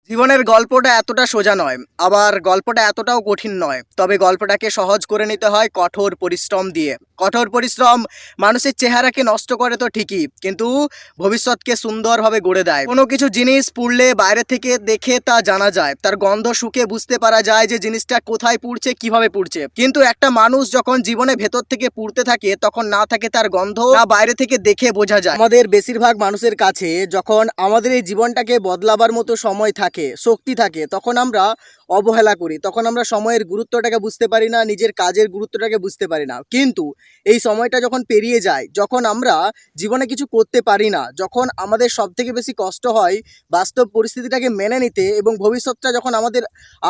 জীবনের গল্পটা এতটা সোজা নয়, আবার গল্পটা এতটাও কঠিন নয়। তবে গল্পটাকে সহজ করে নিতে হয় কঠোর পরিশ্রম দিয়ে। কঠোর পরিশ্রম মানুষের চেহারাকে নষ্ট করে তো ঠিকই, কিন্তু ভবিষ্যৎকে সুন্দরভাবে গড়ে দেয়। কোনো কিছু জিনিস পুড়লে বাইরে থেকে দেখে তা জানা যায়, তার গন্ধ শুকে বুঝতে পারা যায় যে জিনিসটা কোথায় পুড়ছে, কিভাবে পুড়ছে। কিন্তু একটা মানুষ যখন জীবনে ভেতর থেকে পুড়তে থাকে, তখন না থাকে তার গন্ধ, না বাইরে থেকে দেখে বোঝা যায়। আমাদের বেশিরভাগ মানুষের কাছে যখন আমাদের এই জীবনটাকে বদলাবার মতো সময় থাকে, শক্তি থাকে, তখন আমরা অবহেলা করি। তখন আমরা সময়ের গুরুত্বটাকে বুঝতে পারি না, নিজের কাজের গুরুত্বটাকে বুঝতে পারি না। কিন্তু এই সময়টা যখন পেরিয়ে যায়, যখন আমরা জীবনে কিছু করতে পারি না, যখন আমাদের সব থেকে বেশি কষ্ট হয় বাস্তব পরিস্থিতিটাকে মেনে নিতে, এবং ভবিষ্যৎটা যখন আমাদের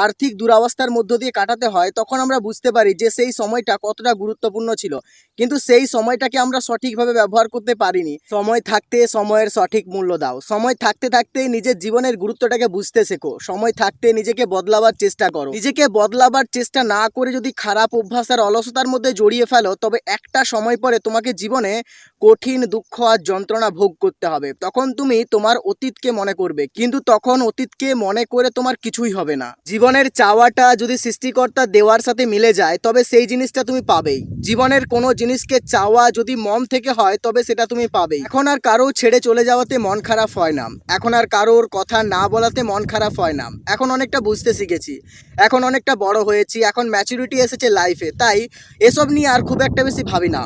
আর্থিক দুরবস্থার মধ্য দিয়ে কাটাতে হয়, তখন আমরা বুঝতে পারি যে সেই সময়টা কতটা গুরুত্বপূর্ণ ছিল। কিন্তু সেই সময়টাকে আমরা সঠিকভাবে ব্যবহার করতে পারিনি। সময় থাকতে সময়ের সঠিক মূল্য দাও। সময় থাকতে থাকতেই নিজের জীবনের গুরুত্বটাকে বুঝতে শেখো। সময় থাকতে নিজেকে বদলাবার চেষ্টা করো। নিজেকে বদলাবার চেষ্টা না করে যদি খারাপ অভ্যাস আর অলসতার মধ্যে জড়িয়ে ফেলো, তবে একটা সময় পরে তোমাকে জীবনে কঠিন দুঃখ আর যন্ত্রণা ভোগ করতে হবে। তখন তুমি তোমার অতীতকে মনে করবে, কিন্তু তখন অতীতকে মনে করে তোমার কিছুই হবে না। জীবনের চাওয়াটা যদি সৃষ্টিকর্তা দেওয়ার সাথে মিলে যায়, তবে সেই জিনিসটা তুমি পাবেই। জীবনের কোনো জিনিসকে চাওয়া যদি মন থেকে হয়, তবে সেটা তুমি পাবেই। এখন আর কারো ছেড়ে চলে যাওয়াতে মন খারাপ হয় না, এখন আর কারোর কথা না বলাতে মন খারাপ হয় না। এখন অনেকটা বুঝতে শিখেছি, এখন অনেকটা বড় হয়েছি, এখন ম্যাচুরিটি এসেছে লাইফে, তাই এসব নিয়ে আর খুব একটা বেশি ভাবি না।